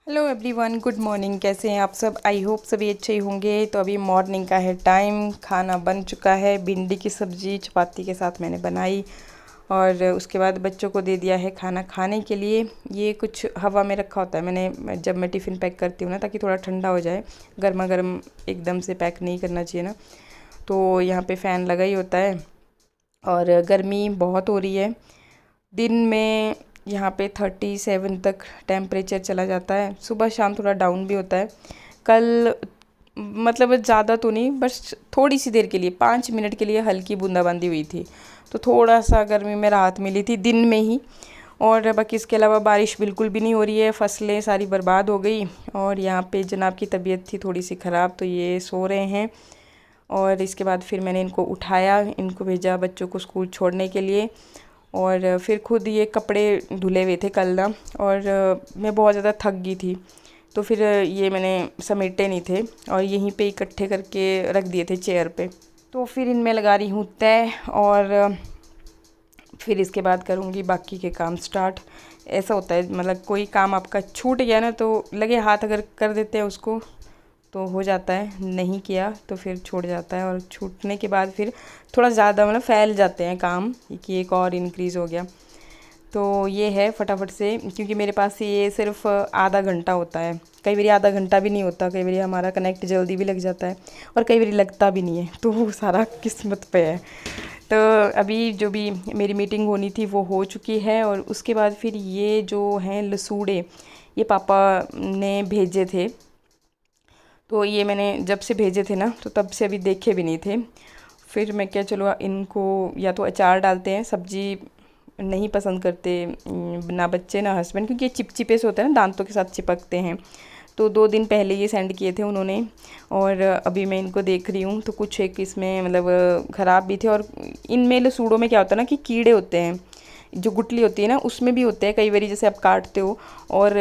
Hello everyone, good morning. कैसे हैं आप सब? आई होप सभी अच्छे ही होंगे। तो अभी मॉर्निंग का है टाइम, खाना बन चुका है। भिंडी की सब्ज़ी चपाती के साथ मैंने बनाई और उसके बाद बच्चों को दे दिया है खाना खाने के लिए। ये कुछ हवा में रखा होता है मैंने, जब मैं टिफ़िन पैक करती हूँ ना, ताकि थोड़ा ठंडा हो जाए। गर्मा गर्म एकदम से पैक नहीं करना चाहिए ना। तो यहाँ पे फ़ैन लगा ही होता है और गर्मी बहुत हो रही है। दिन में यहाँ पे 37 तक टेम्परेचर चला जाता है। सुबह शाम थोड़ा डाउन भी होता है। कल मतलब ज़्यादा तो नहीं, बस थोड़ी सी देर के लिए 5 मिनट के लिए हल्की बूंदाबांदी हुई थी, तो थोड़ा सा गर्मी में राहत मिली थी दिन में ही। और बाकी इसके अलावा बारिश बिल्कुल भी नहीं हो रही है। फसलें सारी बर्बाद हो गई। और यहाँ पे जनाब की तबीयत थी थोड़ी सी ख़राब, तो ये सो रहे हैं। और इसके बाद फिर मैंने इनको उठाया, इनको भेजा बच्चों को स्कूल छोड़ने के लिए। और फिर खुद ये कपड़े धुले हुए थे कल ना, और मैं बहुत ज़्यादा थक गई थी, तो फिर ये मैंने समेटे नहीं थे और यहीं पे इकट्ठे करके रख दिए थे चेयर पे। तो फिर इनमें लगा रही हूँ तय, और फिर इसके बाद करूँगी बाकी के काम स्टार्ट। ऐसा होता है, मतलब कोई काम आपका छूट गया ना, तो लगे हाथ अगर कर देते हैं उसको तो हो जाता है, नहीं किया तो फिर छूट जाता है। और छूटने के बाद फिर थोड़ा ज़्यादा मतलब फैल जाते हैं काम, कि एक और इंक्रीज़ हो गया। तो ये है फटाफट से, क्योंकि मेरे पास ये सिर्फ आधा घंटा होता है। कई बार आधा घंटा भी नहीं होता, कई बार हमारा कनेक्ट जल्दी भी लग जाता है और कई बार लगता भी नहीं है, तो वो सारा किस्मत पे है। तो अभी जो भी मेरी मीटिंग होनी थी वो हो चुकी है। और उसके बाद फिर ये जो हैं लसूड़े, ये पापा ने भेजे थे। तो ये मैंने जब से भेजे थे ना, तो तब से अभी देखे भी नहीं थे। फिर मैं क्या, चलो इनको या तो अचार डालते हैं, सब्जी नहीं पसंद करते ना बच्चे ना हस्बैंड, क्योंकि ये चिपचिपे से होता है ना, दांतों के साथ चिपकते हैं। तो 2 दिन पहले ये सेंड किए थे उन्होंने, और अभी मैं इनको देख रही हूँ तो कुछ एक इसमें मतलब ख़राब भी थे। और इनमें लसूड़ों में क्या होता है ना, कि कीड़े होते हैं, जो गुठली होती है ना उसमें भी होते हैं कई बारी, जैसे आप काटते हो और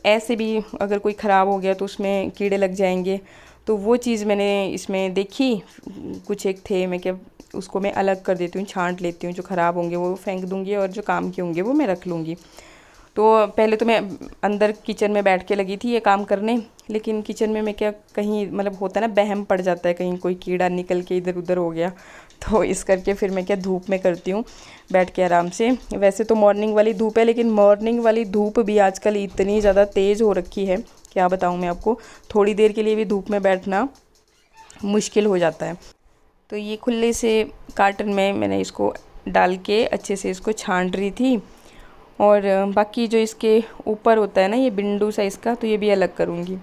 ऐसे भी अगर कोई ख़राब हो गया तो उसमें कीड़े लग जाएंगे। तो वो चीज़ मैंने इसमें देखी, कुछ एक थे, मैं क्या उसको मैं अलग कर देती हूँ, छांट लेती हूँ। जो ख़राब होंगे वो फेंक दूँगी और जो काम के होंगे वो मैं रख लूँगी। तो पहले तो मैं अंदर किचन में बैठ के लगी थी ये काम करने, लेकिन किचन में मैं क्या, कहीं मतलब होता है ना, बहम पड़ जाता है, कहीं कोई कीड़ा निकल के इधर उधर हो गया, तो इस करके फिर मैं क्या धूप में करती हूँ बैठ के आराम से। वैसे तो मॉर्निंग वाली धूप है, लेकिन मॉर्निंग वाली धूप भी आजकल इतनी ज़्यादा तेज़ हो रखी है, क्या बताऊँ मैं आपको। थोड़ी देर के लिए भी धूप में बैठना मुश्किल हो जाता है। तो ये खुले से कार्टन में मैंने इसको डाल के अच्छे से इसको छान रही थी। और बाकी जो इसके ऊपर होता है ना, ये बिंडू साइज़ का, तो ये भी अलग करूँगी।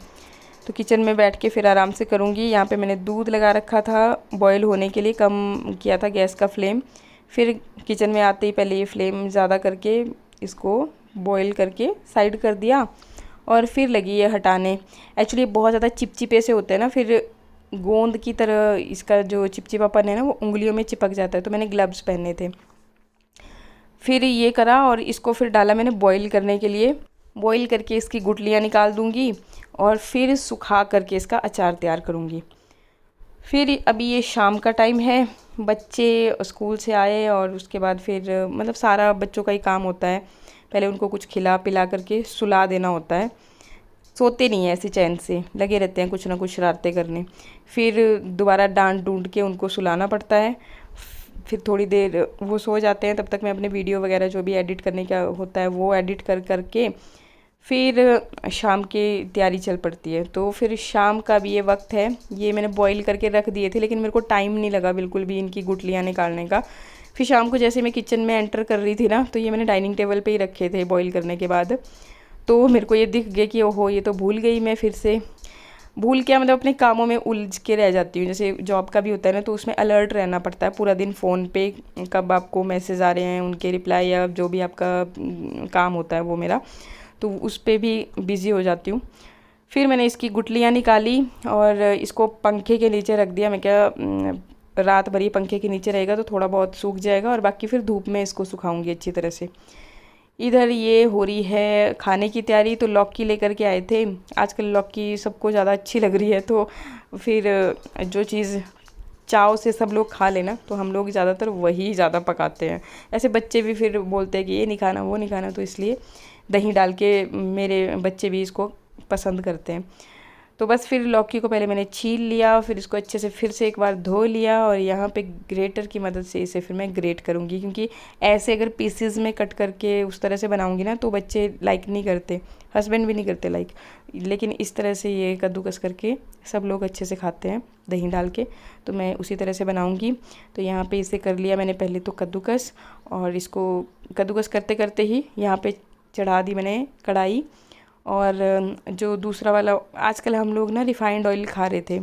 तो किचन में बैठ के फिर आराम से करूँगी। यहाँ पे मैंने दूध लगा रखा था बॉईल होने के लिए, कम किया था गैस का फ्लेम। फिर किचन में आते ही पहले ये फ्लेम ज़्यादा करके इसको बॉईल करके साइड कर दिया, और फिर लगी ये हटाने। एक्चुअली बहुत ज़्यादा चिपचिपे से होते हैं ना, फिर गोंद की तरह इसका जो चिपचिपापन है ना, वो उंगलियों में चिपक जाता है। तो मैंने ग्लव्स पहने थे। फिर ये करा और इसको फिर डाला मैंने बॉईल करने के लिए। बॉईल करके इसकी गुठलियाँ निकाल दूँगी और फिर सुखा करके इसका अचार तैयार करूँगी। फिर अभी ये शाम का टाइम है, बच्चे स्कूल से आए और उसके बाद फिर मतलब सारा बच्चों का ही काम होता है। पहले उनको कुछ खिला पिला करके सुला देना होता है। सोते नहीं हैं ऐसे चैन से, लगे रहते हैं कुछ ना कुछ शरारतें करने। फिर दोबारा डांट डूंट के उनको सुलाना पड़ता है। फिर थोड़ी देर वो सो जाते हैं, तब तक मैं अपने वीडियो वगैरह जो भी एडिट करने का होता है वो एडिट कर करके फिर शाम की तैयारी चल पड़ती है। तो फिर शाम का भी ये वक्त है। ये मैंने बॉईल करके रख दिए थे, लेकिन मेरे को टाइम नहीं लगा बिल्कुल भी इनकी गुठलियाँ निकालने का। फिर शाम को जैसे मैं किचन में एंटर कर रही थी ना, तो ये मैंने डाइनिंग टेबल पे ही रखे थे बॉईल करने के बाद। तो मेरे को ये दिख गया कि ओहो, ये तो भूल गई मैं। फिर से भूल के मतलब अपने कामों में उलझ के रह जाती हूँ। जैसे जॉब का भी होता है ना, तो उसमें अलर्ट रहना पड़ता है पूरा दिन फ़ोन पे, कब आपको मैसेज आ रहे हैं, उनके रिप्लाई, या जो भी आपका काम होता है वो मेरा, तो उस पर भी बिज़ी हो जाती हूँ। फिर मैंने इसकी गुठलियाँ निकाली और इसको पंखे के नीचे रख दिया। मैं क्या रात भर ही पंखे के नीचे रहेगा तो थोड़ा बहुत सूख जाएगा, और बाकी फिर धूप में इसको सुखाऊंगी अच्छी तरह से। इधर ये हो रही है खाने की तैयारी। तो लौकी लेकर के आए थे। आजकल लौकी सबको ज़्यादा अच्छी लग रही है, तो फिर जो चीज़ चाव से सब लोग खा लेना, तो हम लोग ज़्यादातर वही ज़्यादा पकाते हैं। ऐसे बच्चे भी फिर बोलते हैं कि ये नहीं खाना वो नहीं खाना, तो इसलिए दही डाल के मेरे बच्चे भी इसको पसंद करते हैं। तो बस फिर लौकी को पहले मैंने छील लिया, फिर इसको अच्छे से फिर से एक बार धो लिया और यहाँ पे ग्रेटर की मदद से इसे फिर मैं ग्रेट करूँगी, क्योंकि ऐसे अगर पीसेस में कट करके उस तरह से बनाऊँगी ना तो बच्चे लाइक नहीं करते, हस्बैंड भी नहीं करते लाइक। लेकिन इस तरह से ये कद्दूकस करके सब लोग अच्छे से खाते हैं दही डाल के, तो मैं उसी तरह से बनाऊँगी। तो यहाँ पर इसे कर लिया मैंने पहले तो कद्दूकस, और इसको कद्दूकस करते करते ही यहाँ पर चढ़ा दी मैंने कढ़ाई। और जो दूसरा वाला, आजकल हम लोग ना रिफ़ाइंड ऑयल खा रहे थे,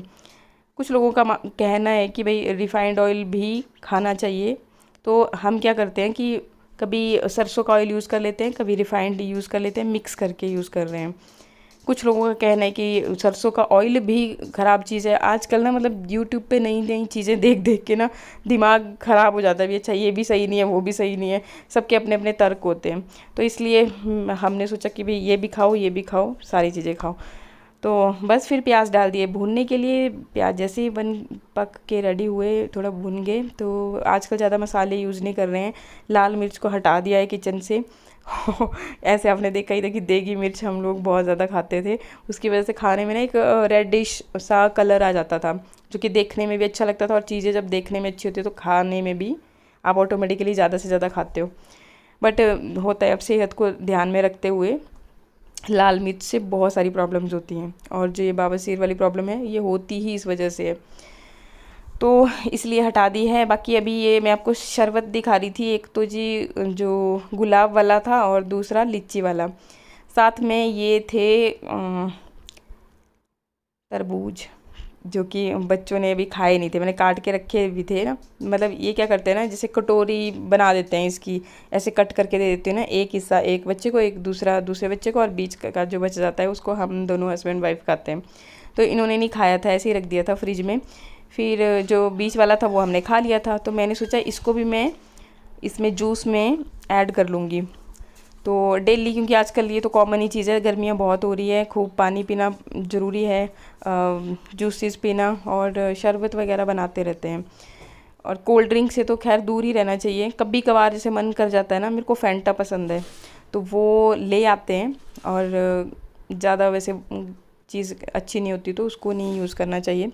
कुछ लोगों का कहना है कि भाई रिफ़ाइंड ऑयल भी खाना चाहिए। तो हम क्या करते हैं कि कभी सरसों का ऑयल यूज़ कर लेते हैं, कभी रिफ़ाइंड यूज़ कर लेते हैं, मिक्स करके यूज़ कर रहे हैं। कुछ लोगों का कहना है कि सरसों का ऑयल भी ख़राब चीज़ है। आजकल ना मतलब यूट्यूब पे नई नई चीज़ें देख देख के ना दिमाग ख़राब हो जाता है, भी अच्छा ये भी सही नहीं है, वो भी सही नहीं है, सबके अपने अपने तर्क होते हैं। तो इसलिए हमने सोचा कि भाई ये भी खाओ, ये भी खाओ, सारी चीज़ें खाओ। तो बस फिर प्याज डाल दिए भूनने के लिए। प्याज जैसे ही पक के रेडी हुए, थोड़ा भून गए, तो आजकल ज़्यादा मसाले यूज़ नहीं कर रहे हैं। लाल मिर्च को हटा दिया है किचन से। ऐसे आपने देखा ही था कि देगी मिर्च हम लोग बहुत ज़्यादा खाते थे, उसकी वजह से खाने में ना एक रेडिश सा कलर आ जाता था, जो कि देखने में भी अच्छा लगता था। और चीज़ें जब देखने में अच्छी होती है तो खाने में भी आप ऑटोमेटिकली ज़्यादा से ज़्यादा खाते हो। बट होता है, अब सेहत को ध्यान में रखते हुए लाल मिर्च से बहुत सारी प्रॉब्लम्स होती हैं, और जो ये बवासीर वाली प्रॉब्लम है ये होती ही इस वजह से है, तो इसलिए हटा दी है। बाकी अभी ये मैं आपको शरबत दिखा रही थी, एक तो जी जो गुलाब वाला था और दूसरा लीची वाला, साथ में ये थे तरबूज, जो कि बच्चों ने अभी खाए नहीं थे, मैंने काट के रखे भी थे ना। मतलब ये क्या करते हैं ना, जैसे कटोरी बना देते हैं इसकी, ऐसे कट करके दे देते हैं ना, एक हिस्सा एक बच्चे को, एक दूसरे बच्चे को, और बीच का जो बच जाता है उसको हम दोनों हस्बैंड वाइफ खाते हैं। तो इन्होंने नहीं खाया था, ऐसे ही रख दिया था फ्रिज में। फिर जो बीच वाला था वो हमने खा लिया था, तो मैंने सोचा इसको भी मैं इसमें जूस में ऐड कर लूँगी। तो डेली, क्योंकि आजकल ये तो कॉमन ही चीज़ है, गर्मियाँ बहुत हो रही है, खूब पानी पीना ज़रूरी है, जूसेस पीना और शरबत वगैरह बनाते रहते हैं। और कोल्ड ड्रिंक से तो खैर दूर ही रहना चाहिए। कभी कभार जैसे मन कर जाता है ना, मेरे को फैंटा पसंद है तो वो ले आते हैं, और ज़्यादा वैसे चीज़ अच्छी नहीं होती तो उसको नहीं यूज़ करना चाहिए।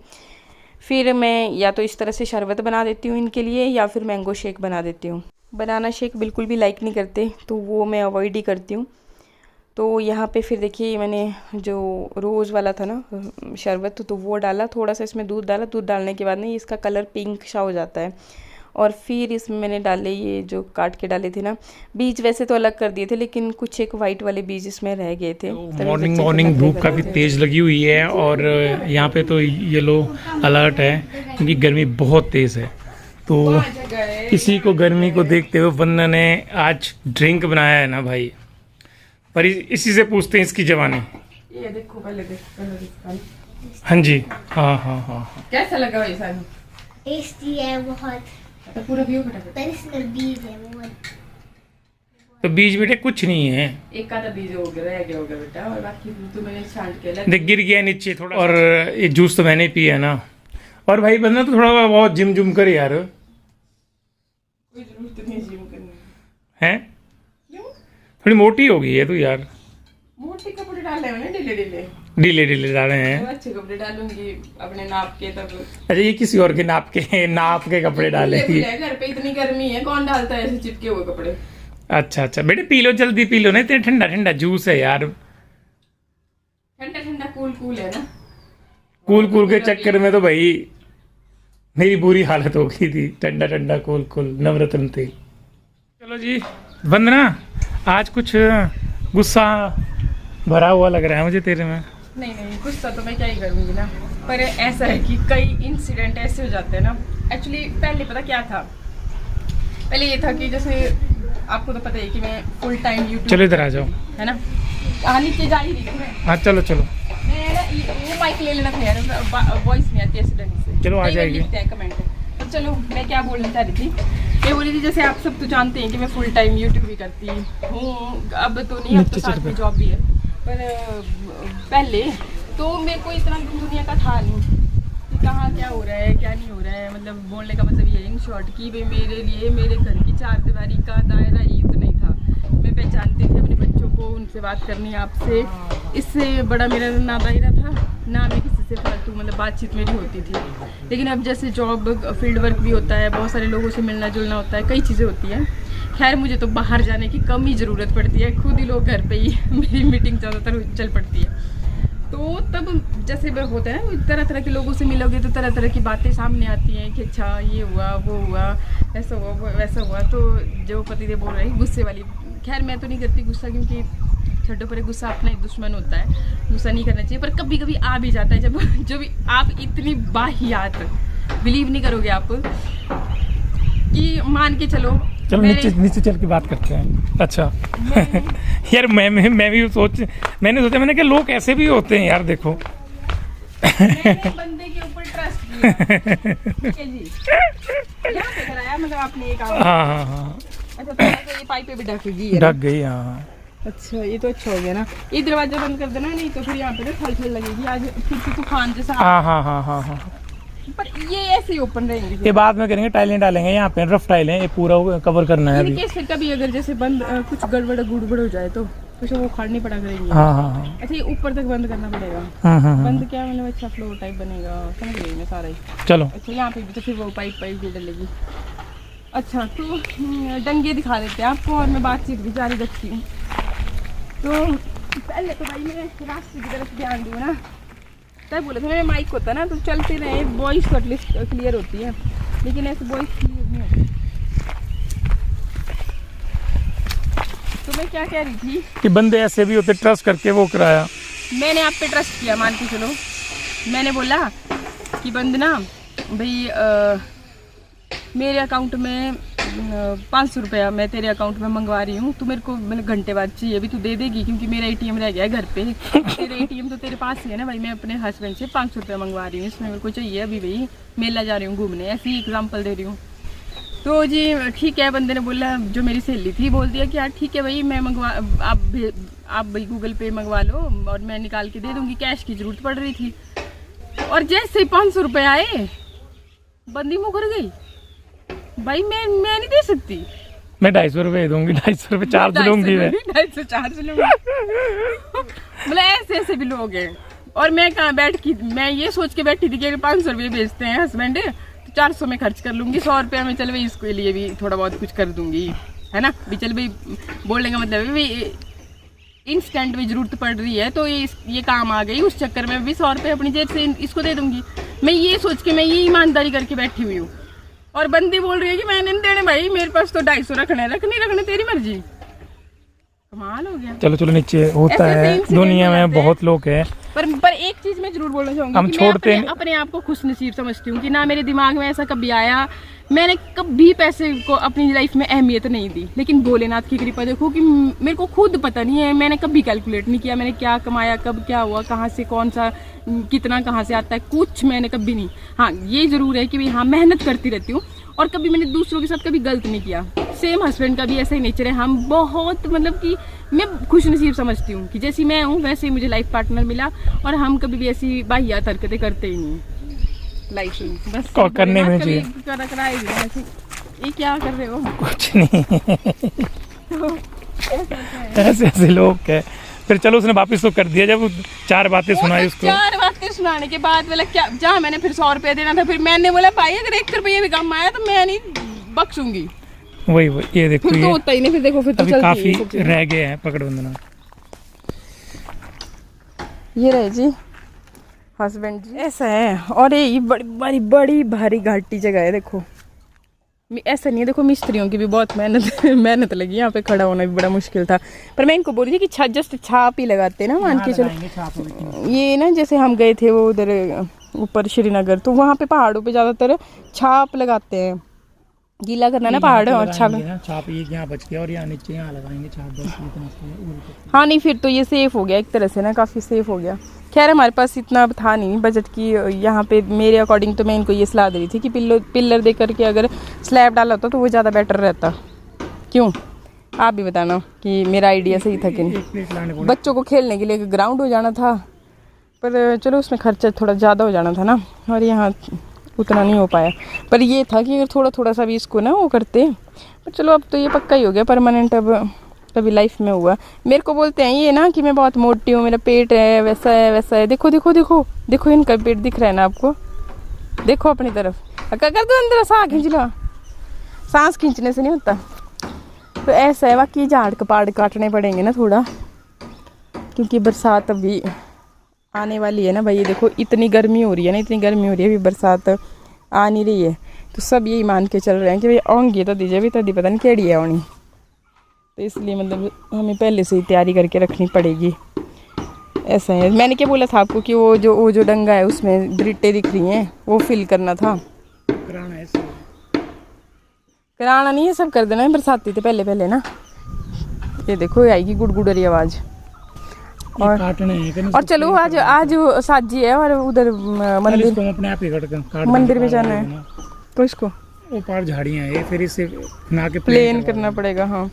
फिर मैं या तो इस तरह से शरबत बना देती हूँ इनके लिए, या फिर मैंगो शेक बना देती हूँ। बनाना शेक बिल्कुल भी लाइक नहीं करते, तो वो मैं अवॉइड ही करती हूँ। तो यहाँ पे फिर देखिए मैंने जो रोज़ वाला था ना शरबत, तो वो डाला, थोड़ा सा इसमें दूध डाला। दूध डालने के बाद ना इसका कलर पिंक सा हो जाता है। और फिर इसमें मैंने डाले ये जो काट के डाले थे ना बीज, वैसे तो अलग कर दिए थे, लेकिन कुछ एक वाइट वाले बीज इसमें रह गए थे। मॉर्निंग धूप काफ़ी तेज़ लगी हुई है, और यहाँ पे तो येलो अलर्ट है क्योंकि गर्मी बहुत तेज़ है। तो इसी को गर्मी को देखते हुए वंदना ने आज ड्रिंक बनाया है ना भाई, पर इसी से पूछते हैं इसकी जवानी। ये देखो पहले देखो। हाँ जी, हाँ। कैसा लगा भाई साहब? टेस्टी है बहुत। तो पूरा व्यू पर इसमें बीज है बहुत। तो बीज बेटे कुछ नहीं है, एक आधा बीज हो गया, रह गया होगा बेटा, और बाकी तो मैंने छांट के देख गिर गया नीचे थोड़ा। और ये जूस तो मैंने पिया है ना। और भाई बंदा तो थोड़ा बहुत जिम करे यार। कोई जरूरत नहीं जिम करने है, थोड़ी मोटी हो गई है तू यार। मोटे कपड़े डाले मैंने, ढीले डाले हैं। अच्छे कपड़े डालूंगी अपने नाप के तब। अच्छा, ये किसी और के नाप के कपड़े डाले घर पे इतनी गर्मी है, कौन डालता है ऐसे चिपके हुए कपड़े। अच्छा बेटे पी लो, जल्दी पी लो, नहीं इतना ठंडा जूस है यार। ठंडा कूल है ना। कूल के चक्कर में तो भाई मेरी बुरी हालत हो गई थी। ठंडा कूल नवरत्न तेल। चलो जी वंदना, आज कुछ गुस्सा भरा हुआ लग रहा है मुझे तेरे में। नहीं गुस्सा तो मैं क्या ही करूँगी ना, पर ऐसा है कि कई इंसिडेंट ऐसे हो जाते हैं ना। एक्चुअली पहले पता क्या था, पहले ये था कि जैसे आपको तो पता है कि मैं फुल टाइम यूट्यूब। चलो इधर आ जाओ, है ना, नीचे जा ही रही थी मैं। हाँ चलो वो माइक ले लेना था यार, वॉइस नहीं आती ऐसे ढंग से। चलो आ जाएगी, लिखते हैं कमेंट। तो चलो मैं क्या बोलना चाह रही थी, मैं बोल रही थी जैसे आप सब तो जानते हैं कि मैं फुल टाइम यूट्यूब भी करती हूँ। अब तो नहीं, अब तो साथ में जॉब भी है, पर पहले तो मेरे को इतना दुनिया का था नहीं कि कहाँ क्या हो रहा है क्या नहीं हो रहा है। मतलब बोलने का मतलब ये इन शॉर्ट कि भाई मेरे लिए मेरे घर की चार दीवारी का दायरा ही इतना ही था। मैं पहचानती थी अपने बच्चों को, उनसे बात करनी आपसे, इससे बड़ा मेरा ना दायरा था ना मैं किसी से फालतू मतलब बातचीत मेरी होती थी। लेकिन अब जैसे जॉब फील्ड वर्क भी होता है, बहुत सारे लोगों से मिलना जुलना होता है, कई चीज़ें होती हैं। खैर मुझे तो बाहर जाने की कम ही ज़रूरत पड़ती है, खुद ही लोग घर पे ही मेरी मीटिंग ज़्यादातर चल पड़ती है। तो तब जैसे होता है ना, तरह तरह के लोगों से मिलोगे तो तरह तरह की बातें सामने आती हैं कि अच्छा ये हुआ वो हुआ ऐसा हुआ वैसा हुआ। तो जो पतिदेव बोल रहे हैं गुस्से वाली, खैर मैं तो नहीं करती गुस्सा, क्योंकि छड्डों पर गुस्सा अपना ही दुश्मन होता है, गुस्सा नहीं करना चाहिए। पर कभी कभी आ भी जाता है, जब भी आप इतनी बाहियात, बिलीव नहीं करोगे आप, कि मान के चलो नीचे चल के बात करते हैं। अच्छा यार मैं भी मैंने सोचा मैंने कि लोग ऐसे भी होते हैं यार, देखो मैंने बंदे के ऊपर ट्रस्ट किया। ठीक है जी, यहाँ पे कराया मतलब आपने एक हाँ अच्छा तो ये पाइप भी ढक गई है, ढक गई। हाँ अच्छा ये तो अच्छा हो गया ना। ये दरवाजा बंद कर देना, नहीं तो फिर यहाँ पे ना थल लगेगी, आज फिर तूफान जैसा। हाँ पर ये ऐसे ही ओपन रहेंगे, ये बाद में करेंगे, टाइलें डालेंगे यहाँ पे, रफ टाइलें, ये पूरा कवर करना है अभी। कैसे कभी अगर जैसे बंद कुछ गड़बड़ गुड़बड़ हो जाए तो कुछ वो उखाड़नी पड़ा करेंगे। हाँ अच्छा ये ऊपर तक बंद करना पड़ेगा। बंद क्या मतलब अच्छा फ्लोर टाइप बनेगा, समझ गई मैं सारा ही। चलो अच्छा यहाँ पे भी तो फिर वो पाइप भी डलेगी। अच्छा तो डंगे दिखा देते हैं आपको और मैं बातचीत भी जारी रखती हूँ। तो पहले तो भाई मैं रास्ते की तरफ ध्यान दूँ ना, तब बोले थे मेरे माइक होता ना तो चलते रहे, वॉइस तो एटलीस्ट क्लियर होती है, लेकिन ऐसे वॉइस क्लियर नहीं होती। तो मैं क्या कह रही थी कि बंदे ऐसे भी होते, ट्रस्ट करके वो कराया। मैंने आप पे ट्रस्ट किया, मान के चलो। मैंने बोला कि बंद ना भाई मेरे अकाउंट में 500 रुपया मैं तेरे अकाउंट में मंगवा रही हूँ, तू मेरे को मतलब घंटे बाद चाहिए, अभी तू दे देगी क्योंकि मेरा एटीएम रह गया है घर पे। तेरा एटीएम तो तेरे पास ही है ना भाई, मैं अपने हस्बैंड से 500 रुपया मंगवा रही हूँ, इसमें मेरे को चाहिए अभी भाई, मेला जा रही हूँ घूमने, ऐसी एग्जाम्पल दे रही हूँ। तो जी ठीक है, बंदे ने बोला, जो मेरी सहेली थी बोल दिया कि यार ठीक है भाई मैं मंगवा, आप भाई गूगल पे मंगवा लो और मैं निकाल के दे दूँगी, कैश की ज़रूरत पड़ रही थी। और जैसे ही 500 रुपये आए बंदी मुकर गई, भाई मैं नहीं दे सकती, मैं 250 रुपये दूंगी, 250 रुपये चार्ज लूंगी, मैं 250 चार्ज लूंगी। मतलब ऐसे भी लोग हैं। और मैं कहाँ मैं ये सोच के बैठी थी कि अगर 500 रुपये बेचते हैं हस्बैंड तो 400 में खर्च कर लूंगी, 100 रुपया में चल भाई इसके लिए भी थोड़ा बहुत कुछ कर दूंगी, है ना भी, चल भाई बोलने का मतलब है भाई इंस्टेंट में जरूरत पड़ रही है तो ये काम आ गई, उस चक्कर में भी 100 रुपये अपनी जेब से इसको दे दूंगी। मैं ये सोच के मैं ये ईमानदारी करके बैठी हुई हूँ, और बंदी बोल रही है कि मैंने नहीं देने भाई, मेरे पास तो 250 रखने तेरी मर्जी। कमाल हो गया। चलो नीचे होता है, दुनिया में बहुत लोग हैं। पर एक चीज मैं जरूर बोलना चाहूंगी, हम छोड़ते मैं अपने आप को खुश नसीब समझती हूँ कि ना मेरे दिमाग में ऐसा कभी आया, मैंने कभी पैसे को अपनी लाइफ में अहमियत नहीं दी। लेकिन भोलेनाथ की कृपा देखो कि मेरे को खुद पता नहीं है, मैंने कभी कैलकुलेट नहीं किया मैंने क्या कमाया, कब क्या हुआ, कहाँ से कौन सा कितना कहाँ से आता है, कुछ मैंने कभी नहीं। हाँ ये जरूर है कि भाई हाँ मेहनत करती रहती हूँ, और कभी मैंने दूसरों के साथ कभी गलत नहीं किया। सेम हस्बैंड का भी ऐसा ही नेचर है, हम बहुत मतलब कि मैं खुश नसीब समझती हूँ कि जैसी मैं हूँ वैसे ही मुझे लाइफ पार्टनर मिला, और हम कभी भी ऐसी बाहियात हरकतें करते ही नहीं लाइफ में, बस करने में चाहिए। ये क्या कर रहे हो? कुछ नहीं। ऐसे लोग है। फिर चलो उसने वापस तो कर दिया, जब 4 बातें सुनाई उसको। 4 बातें सुनाने के बाद बोला क्या, जहाँ मैंने फिर 100 रुपया देना था, फिर मैंने बोला भाई अगर 1 रुपये भी कम आया तो मैं नहीं बख्शूंगी। वही ये देखो, फिर तो होता ही नहीं, फिर देखो फिर तो अभी काफी रह गए हैं पकड़ बंधना। ये रहे जी हस्बैंड जी, ऐसा है। और ये बड़ी भारी घाटी जगह है, देखो ऐसा नहीं है। देखो मिस्त्रियों की भी बहुत मेहनत लगी, यहाँ पे खड़ा होना भी बड़ा मुश्किल था। पर मैं इनको बोल रही थी कि जस्ट छाप ही लगाते ना, मान के चलो। ये ना जैसे हम गए थे वो उधर ऊपर श्रीनगर, तो वहाँ पे पहाड़ों पे ज़्यादातर छाप लगाते हैं, गीला करना ना पहाड़। और छाप ये यहाँ बच गया, और यहाँ नीचे यहाँ लगाएंगे छाप। हाँ नहीं फिर तो ये सेफ हो गया एक तरह से ना, काफ़ी सेफ हो गया। खैर हमारे पास इतना था नहीं बजट की, यहाँ पे मेरे अकॉर्डिंग तो मैं इनको ये सलाह दे रही थी कि पिल्लर दे करके अगर स्लैब डाला होता तो वो ज़्यादा बेटर रहता। क्यों आप भी बताना कि मेरा आइडिया सही था कि नहीं। बच्चों को खेलने के लिए एक ग्राउंड हो जाना था, पर चलो उसमें खर्चा थोड़ा ज़्यादा हो जाना था ना, और यहाँ उतना नहीं हो पाया। पर ये था कि अगर थोड़ा सा भी इसको ना वो करते, पर चलो अब तो ये पक्का ही हो गया परमानेंट। अब कभी लाइफ में हुआ। मेरे को बोलते हैं ये ना कि मैं बहुत मोटी हूँ, मेरा पेट है वैसा है वैसा है। देखो देखो देखो देखो, इनका पेट दिख रहा है ना आपको, देखो अपनी तरफ। कर दो अंदर, सांस खींच लो, सांस खींचने से नहीं होता। तो ऐसा है, बाकी झाड़ कपाड़ काटने पड़ेंगे ना थोड़ा, क्योंकि बरसात अभी आने वाली है ना भाई। ये देखो इतनी गर्मी हो रही है ना, इतनी गर्मी हो रही है, अभी बरसात आ नहीं रही है। तो सब यही मान के चल रहे हैं कि भाई आऊँगी तो दीजिए, भी तभी पता नहीं केड़ी है आनी। तो इसलिए मतलब हमें पहले से ही तैयारी करके रखनी पड़ेगी। ऐसा है। मैंने क्या बोला था आपको कि वो जो डंगा है उसमें ब्रिटें दिख रही हैं, वो फिल करना था। कराना नहीं है, सब कर देना है बरसाती तो पहले पहले ना। ये देखो आएगी गुड़गुड़री आवाज़। और चलो आज साजी है और उधर मंदिर, अपने आप ही मंदिर में जाना है तो इसको वो पार झाड़ियाँ है, फिर इसे बना के प्लेन करना पड़ेगा। हाँ